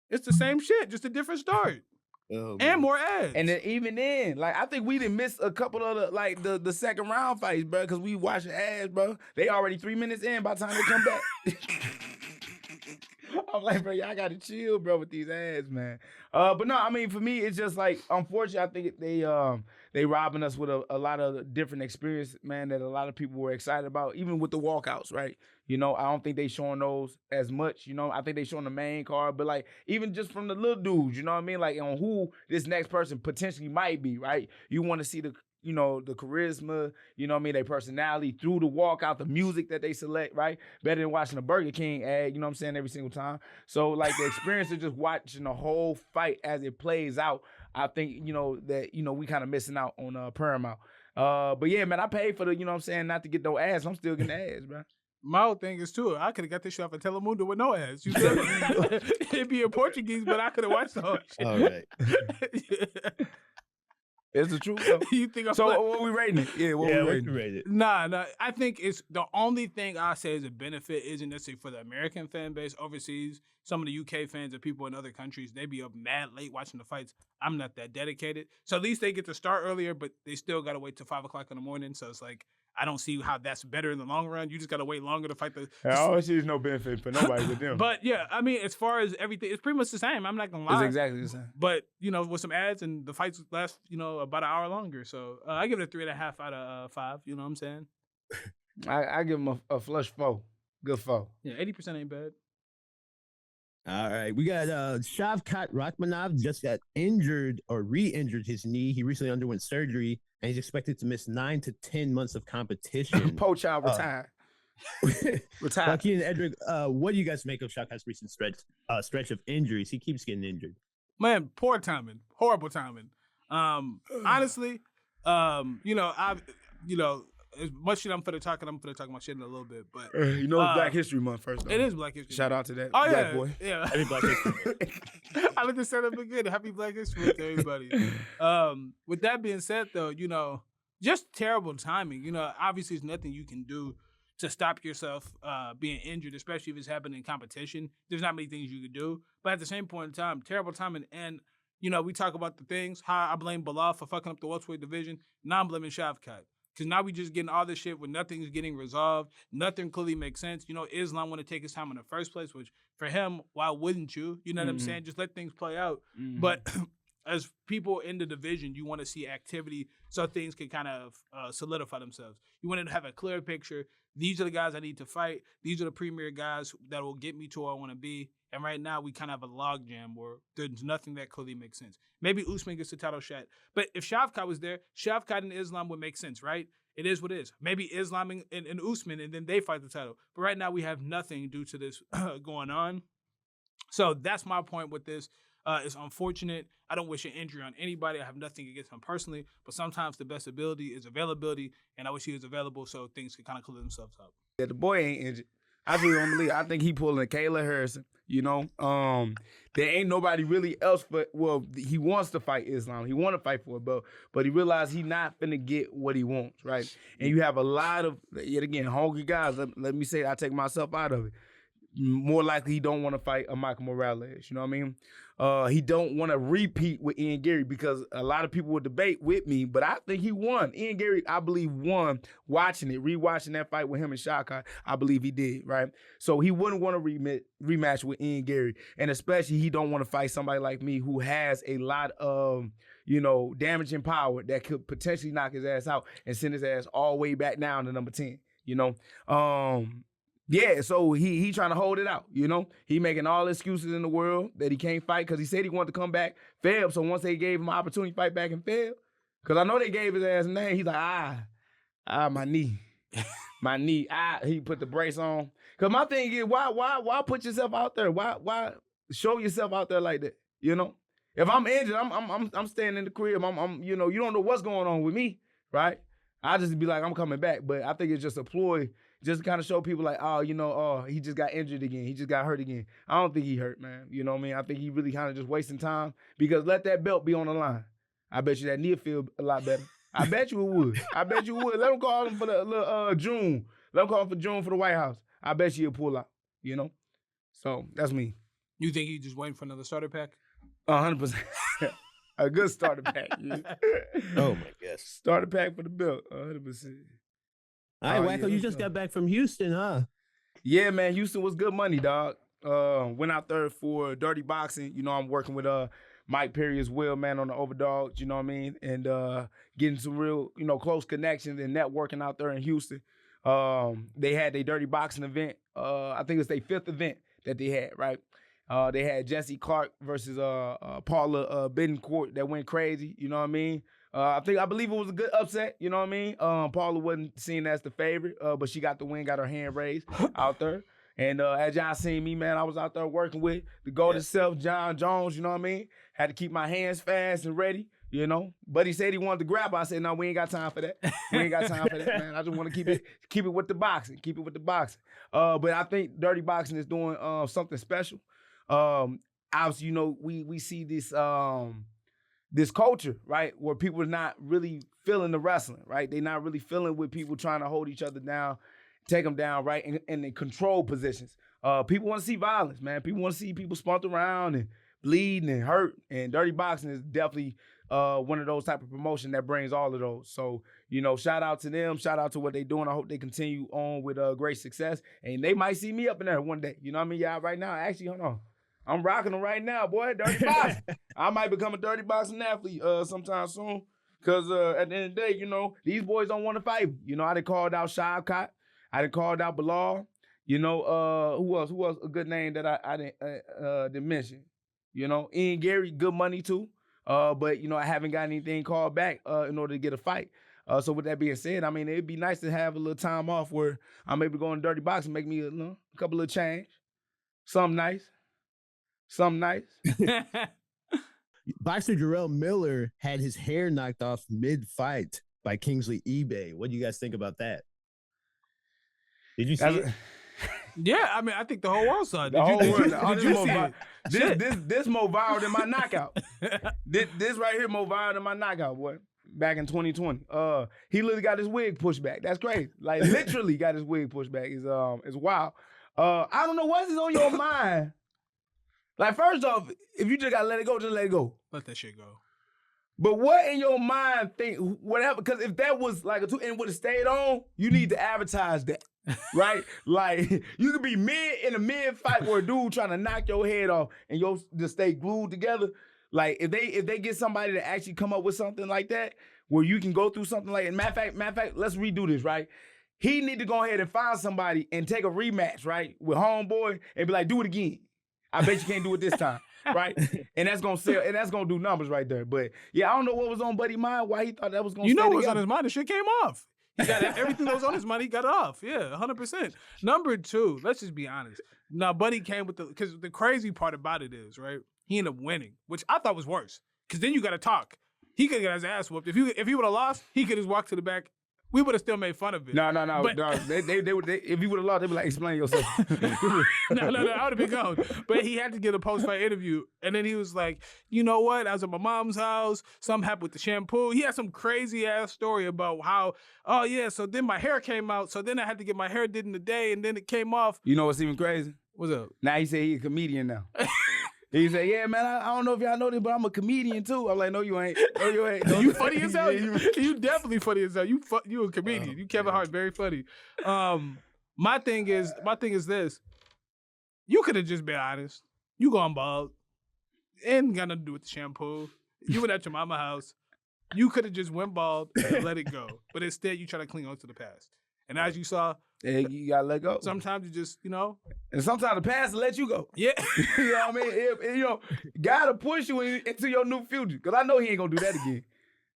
it's the same shit, just a different start and more ads. And then even then, like I think we didn't miss a couple of the second round fights, bro, because we watching ads, bro. They already 3 minutes in by the time they come back. I'm like, bro, y'all gotta chill, bro, with these ads, man. But no, I mean, for me, it's just like, unfortunately, I think they robbing us with a lot of different experience, man, that a lot of people were excited about, even with the walkouts, right? You know, I don't think they showing those as much, you know. I think they showing the main card, but like even just from the little dudes, you know what I mean? Like on who this next person potentially might be, right? You want to see the, you know, the charisma, you know what I mean, their personality through the walkout, the music that they select, right? Better than watching a Burger King ad, you know what I'm saying, every single time. So like the experience of just watching the whole fight as it plays out, I think, you know, that, you know, we kind of missing out on Paramount. But yeah, man, I paid for the, you know what I'm saying, not to get no ads. I'm still getting the ads, bro. My whole thing is too, I could have got this shit off of Telemundo with no ads. You feel me? It'd be in Portuguese, but I could have watched the whole shit. all right. It's the truth, though. You think I'm So like, what we rating it? Yeah, what Yeah, we we rating can it? rate it. Nah. I think it's the only thing I say is a benefit isn't necessarily for the American fan base overseas. Some of the UK fans and people in other countries, they be up mad late watching the fights. I'm not that dedicated. So at least they get to start earlier, but they still got to wait till 5 o'clock in the morning. So it's like, I don't see how that's better in the long run. You just got to wait longer to fight the... I always see there's no benefit for nobody but them. But yeah, I mean, as far as everything, it's pretty much the same. I'm not going to lie. It's exactly the same. But, you know, with some ads and the fights last, you know, about an hour longer. So I give it a 3.5 out of 5. You know what I'm saying? I give them a flush 4. Good 4. Yeah, 80% ain't bad. All right, we got Shavkat Rakhmonov just got injured or re-injured his knee. He recently underwent surgery, and he's expected to miss 9 to 10 months of competition. Child retired. Retired. Joaquin and Edric, what do you guys make of Shavkat's recent stretch of injuries? He keeps getting injured. Man, poor timing. Horrible timing. Honestly, as much shit I'm finna talk my shit in a little bit, but You know it's Black History Month first, though. it is Black History Shout Month. out to that Oh, black yeah, boy. yeah. Happy Black History Month. I like to set up again. Happy Black History Month to everybody. With that being said, though, you know, just terrible timing. You know, obviously, there's nothing you can do to stop yourself being injured, especially if it's happening in competition. There's not many things you could do. But at the same point in time, terrible timing. And, you know, we talk about the things, how I blame Bilal for fucking up the welterweight division. Now I'm blaming Shavkat. Because now we just getting all this shit where nothing's getting resolved. Nothing clearly makes sense. You know, Islam want to take his time in the first place, which for him, why wouldn't you? You know what I'm saying? Just let things play out. But as people in the division, you want to see activity so things can kind of solidify themselves. You want to have a clear picture. These are the guys I need to fight. These are the premier guys that will get me to where I want to be. And right now, we kind of have a logjam where there's nothing that clearly makes sense. Maybe Usman gets the title shot. But if Shavkat was there, Shavkat and Islam would make sense, right? It is what it is. Maybe Islam and Usman, and then they fight the title. But right now, we have nothing due to this going on. So that's my point with this. It's unfortunate. I don't wish an injury on anybody. I have nothing against him personally. But sometimes the best ability is availability. And I wish he was available so things could kind of clear themselves up. Yeah, the boy ain't injured. I truly don't believe. I think he pulling a Kayla Harrison. You know, there ain't nobody really else. But he wants to fight Islam. He want to fight for a belt, but he realized he not finna get what he wants, right? And you have a lot of, yet again, hungry guys. Let me say, I take myself out of it. More likely, he don't want to fight a Michael Morales. You know what I mean? He don't want to repeat with Ian Gary because a lot of people would debate with me, but I think he won. Ian Gary, I believe, won watching it, rewatching that fight with him and Shavkat. I believe he did, right? So he wouldn't want to rematch with Ian Gary, and especially he don't want to fight somebody like me who has a lot of, damaging power that could potentially knock his ass out and send his ass all the way back down to number 10, Yeah, so he trying to hold it out, He making all excuses in the world that he can't fight because he said he wanted to come back, failed. So once they gave him an opportunity to fight back and fail, because I know they gave his ass a name, he's like, my knee. My knee. He put the brace on. Because my thing is, why put yourself out there? Why show yourself out there like that? If I'm injured, I'm staying in the crib. You don't know what's going on with me, right? I just be like, I'm coming back. But I think it's just a ploy. Just to kind of show people like, he just got injured again. He just got hurt again. I don't think he hurt, man. You know what I mean? I think he really kind of just wasting time because let that belt be on the line. I bet you that knee feel a lot better. I bet you it would. Let him call him for the little June. Let him call him for June for the White House. I bet you he'll pull out, So that's me. You think he just waiting for another starter pack? 100%. A good starter pack. Yeah. Oh, my gosh. Starter pack for the belt, 100%. All right, Wacko, you just got back from Houston, huh? Yeah, man, Houston was good money, dog. Went out there for dirty boxing. I'm working with Mike Perry as well, man, on the Overdogs, you know what I mean? And getting some real, close connections and networking out there in Houston. They had their dirty boxing event. I think it's their 5th event that they had, right? They had Jesse Clark versus Paula Betancourt that went crazy, you know what I mean? I believe it was a good upset, you know what I mean? Paula wasn't seen as the favorite, but she got the win, got her hand raised out there. And as y'all seen me, man, I was out there working with the GOAT himself, John Jones, you know what I mean? Had to keep my hands fast and ready, But he said he wanted to grab her. I said, no, we ain't got time for that. We ain't got time for that, man. I just want to keep it with the boxing, But I think dirty boxing is doing something special. Obviously, we see this culture, right, where people are not really feeling the wrestling, right? They're not really feeling with people trying to hold each other down, take them down, right, and in control positions. People want to see violence, man. People want to see people spunked around and bleeding and hurt, and dirty boxing is definitely one of those type of promotion that brings all of those. So, shout out to them. Shout out to what they're doing. I hope they continue on with great success, and they might see me up in there one day. You know what I mean? Yeah, right now, actually, hold on. I'm rocking them right now, boy. Dirty boxing. I might become a dirty boxing athlete sometime soon. Because at the end of the day, these boys don't want to fight. I done called out Shavkat. I done called out Bilal. Who else? Who else? A good name that I didn't mention. Ian Gary, good money too. But I haven't got anything called back in order to get a fight. So with that being said, I mean, it'd be nice to have a little time off where I'm able to go in dirty boxing, make me a couple of change. Something nice. Boxer Jerrell Miller had his hair knocked off mid-fight by Kingsley eBay. What do you guys think about that? Did you see it? Yeah, I mean, I think the whole world saw it. This more viral than my knockout. This right here more viral than my knockout, boy. Back in 2020. He literally got his wig pushed back. That's crazy. Like literally got his wig pushed back. It's wild. I don't know what's on your mind. Like, first off, if you just gotta let it go, just let it go. Let that shit go. But what in your mind whatever, because if that was like and would have stayed on, you need to advertise that, right? Like, you could be in a mid-fight where a dude trying to knock your head off and you just stay glued together. Like, if they get somebody to actually come up with something like that, where you can go through something like, matter of fact, let's redo this, right? He need to go ahead and find somebody and take a rematch, right, with homeboy and be like, do it again. I bet you can't do it this time, right? And that's gonna sell, and that's gonna do numbers right there. But yeah, I don't know what was on Buddy's mind, why he thought that was gonna. What was on his mind? The shit came off. He got everything that was on his mind. He got it off. Yeah, 100%. Number 2, let's just be honest. Now, Buddy came with because the crazy part about it is, right? He ended up winning, which I thought was worse. Because then you got to talk. He could get his ass whooped. If he would have lost, he could just walk to the back. we would have still made fun of it. No. But- They if you would have lost, they'd be like, explain yourself. no, I would have been gone. But he had to get a post-fight interview. And then he was like, you know what? I was at my mom's house. Something happened with the shampoo. He had some crazy-ass story about how, oh, yeah, so then my hair came out. So then I had to get my hair did in the day, and then it came off. You know what's even crazy? What's up? Now he said he a comedian now. He said, yeah, man, I don't know if y'all know this, but I'm a comedian too. I'm like, no, you ain't. No, you ain't. You funny as hell. You definitely funny as hell. You a comedian. You Kevin Hart, very funny. My thing is this. You could have just been honest. You gone bald. Ain't got nothing to do with the shampoo. You went at your mama's house. You could have just went bald and let it go. But instead, you try to cling on to the past. And as you saw, you gotta let go. sometimes you just, And sometimes the past will let you go. Yeah. You know what I mean? Gotta push you into your new future. Because I know he ain't gonna do that again.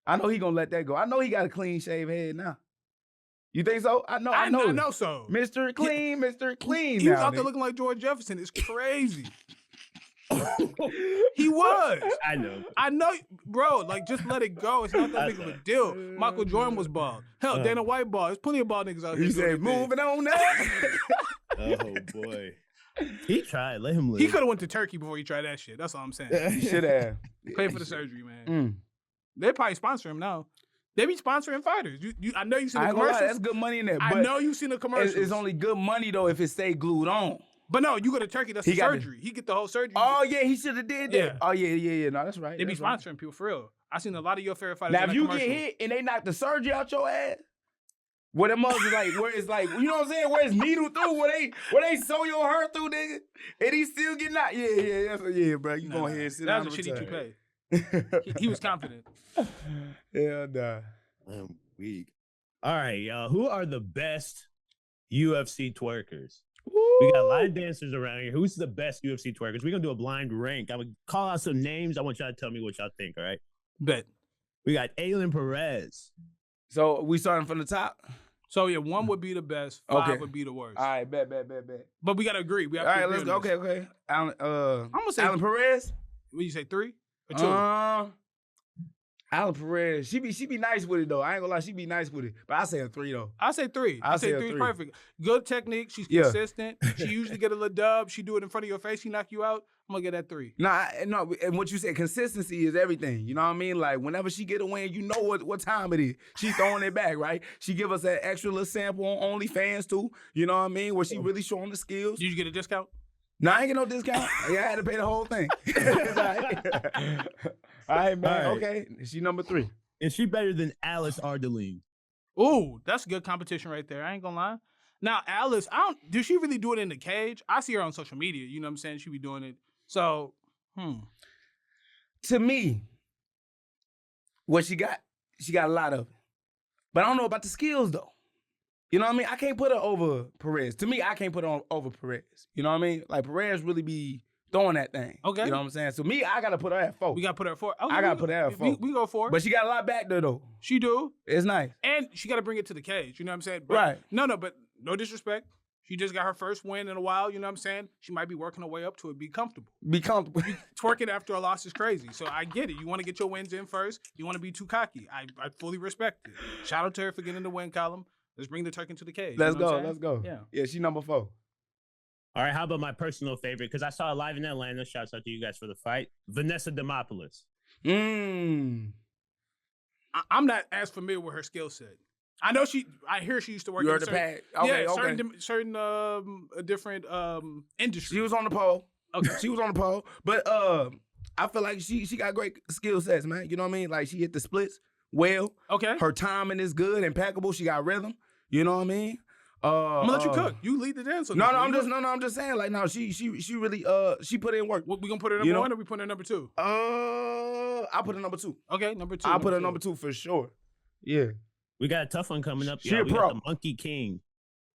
I know he gonna let that go. I know he got a clean shave head now. You think so? I know. I know so. Mr. Clean, Mr. Clean. He was now, out there nigga. looking like George Jefferson. It's crazy. He was. I know, bro. Like, just let it go. It's not that big of a deal. Michael Jordan was bald. Hell, Dana White bald. There's plenty of bald niggas out here. He said, moving on now. Oh boy. He tried. Let him live. He could have went to Turkey before he tried that shit. That's all I'm saying. He should have. Pay for the surgery, man. They probably sponsor him now. They be sponsoring fighters. I know you seen the commercials. That's good money in there. But I know you seen the commercials. It's only good money though if it stay glued on. But no, you go to Turkey. That's the surgery. He get the whole surgery. Oh yeah, he should have did that. Yeah. Oh yeah. No, that's right. They be That's sponsoring right. people for real. I seen a lot of your favorite fighters. Now in if that you commercial. get hit and they knock the surgery out your ass, where the muscles like, where it's like, you know what I'm saying? Where it's needle through, where they sew your hair through, nigga, and he still getting out. Yeah, bro. You go ahead and sit down. That was a shitty toupee. He was confident. Yeah, nah. I'm weak. All right, y'all. Who are the best UFC twerkers? We got line dancers around here. Who's the best UFC twerkers? We're gonna do a blind rank. I'm gonna call out some names. I want y'all to tell me what y'all think. All right. Bet. We got Aylin Perez. So we starting from the top. So yeah, 1 would be the best, 5 would be the worst. All right, bet. But we gotta agree. We have All to right, agree let's go. on this. Okay. Alan, I'm gonna say Alan Perez. What you say, 3 or 2? Alan Perez. She be nice with it though. I ain't gonna lie, she be nice with it. But I say a 3 though. I say 3. I say 3 is perfect. Good technique. She's Yeah. consistent. She usually get a little dub. She do it in front of your face. She knock you out. I'm gonna get that 3. No, and what you said, consistency is everything. You know what I mean? Like whenever she get a win, you know what time it is. She throwing it back, right? She give us that extra little sample on OnlyFans too. You know what I mean? Where she really showing the skills. Did you get a discount? No, I ain't get no discount. Yeah, I had to pay the whole thing. All right, man. All right. Okay, she number 3. Is she better than Alice Ardeline? Ooh, that's good competition right there. I ain't gonna lie. Now, Alice, does she really do it in the cage? I see her on social media. You know what I'm saying? She be doing it. So, To me, what she got a lot of it. But I don't know about the skills though. You know what I mean? I can't put her over Perez. To me, I can't put her over Perez. You know what I mean? Like Perez really be throwing that thing. Okay. You know what I'm saying? So me, I gotta put her at 4. We gotta put her at 4. Oh, I gotta put her at 4. We go 4. But she got a lot back there though. She do. It's nice. And she got to bring it to the cage. You know what I'm saying? But, Right. But no disrespect. She just got her first win in a while. You know what I'm saying? She might be working her way up to it. Be comfortable. Be comfortable. Twerking after a loss is crazy. So I get it. You want to get your wins in first. You want to be too cocky. I fully respect it. Shout out to her for getting the win column. Let's bring the Turk into the cage. Let's You know what go. I'm Let's saying? go. Yeah. Yeah, she number 4. All right, how about my personal favorite? Because I saw it live in Atlanta. Shouts out to you guys for the fight. Vanessa Demopoulos. I'm not as familiar with her skill set. I know I hear she used to work You in heard the certain, pad? Okay, yeah, okay. certain different industries. She was on the pole. Okay. She was on the pole. But I feel like she got great skill sets, man. You know what I mean? Like she hit the splits well. Okay. Her timing is good, impeccable. She got rhythm. You know what I mean? I'm gonna let you cook. You lead the dance. I'm just saying, like, no, she really she put in work. We gonna put her number 1 or we put her number 2? I put her number 2. Okay, number 2. I put her number 2 for sure. Yeah. We got a tough one coming up. She Y'all. a We pro. got the Monkey King,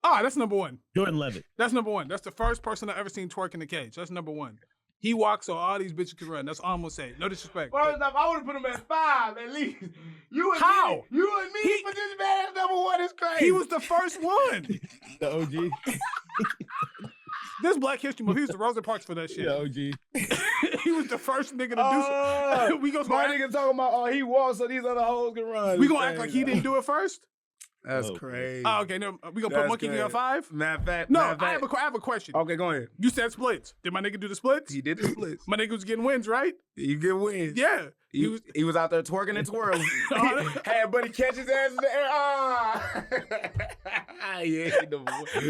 Ah, that's number 1. Jordan Levitt. That's number 1. That's the first person I ever seen twerk in the cage. That's number 1. He walks so all these bitches can run. That's all I'm gonna say. No disrespect. First off, I would have put him at 5 at least. You and How? Me, you and me for this man as number 1 is crazy. He was the first one. The OG. This Black History Month, he was the Rosa Parks for that shit. The OG. He was the first nigga to do so. We gonna my nigga talking about he walks so these other hoes can run. We gonna act like he didn't do it first? That's Oh, crazy. Oh, okay, no, we gonna put That's Monkey King crazy. at 5? Matter of fact, No, matter of I fact- have a question. Okay, go ahead. You said splits. Did my nigga do the splits? He did the splits. My nigga was getting wins, right? You get wins. Yeah. He was out there twerking and twirling. Had buddy catch his ass in the air. Ah, yeah.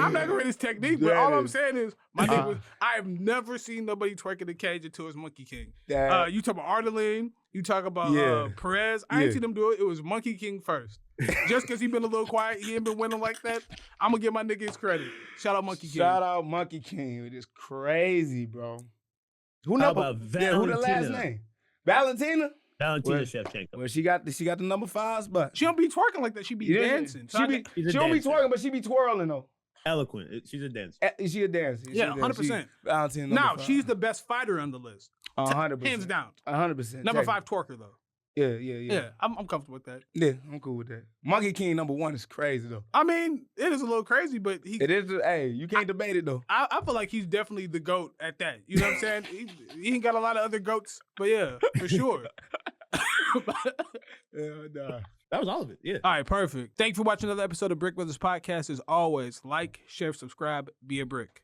I'm not gonna read his technique, but That all I'm is- saying is my nigga was. I have never seen nobody twerk in the cage until it's Monkey King. You talk about Ardeline. You talk about Yeah. Perez. I ain't Yeah. seen them do it. It was Monkey King first. Just because he been a little quiet, he ain't been winning like that. I'm gonna give my nigga his credit. Shout out Monkey King. Shout out Monkey King. It is crazy, bro. Who How number? about Who the last Valentina? name? Valentina. Valentina Well- Shevchenko. Well, she got the number 5 spot. She don't be twerking like that. She be dancing. So She She's a don't be dancer. twerking, but she be twirling though. Eloquent. She's a dancer. She a dancer. Yeah, 100%. Valentina. now she's the best fighter on the list. 100%. Hands down. 100%. Number 5 twerker though. Yeah. Yeah, I'm comfortable with that. Yeah, I'm cool with that. Monkey King number 1 is crazy though. I mean, it is a little crazy, but It is. Hey, you can't debate it though. I feel like he's definitely the GOAT at that. You know what I'm saying? He ain't got a lot of other GOATs, but yeah, for sure. Yeah, nah. That was all of it. Yeah. All right, perfect. Thank you for watching another episode of Brick Brothers Podcast. As always, like, share, subscribe, be a brick.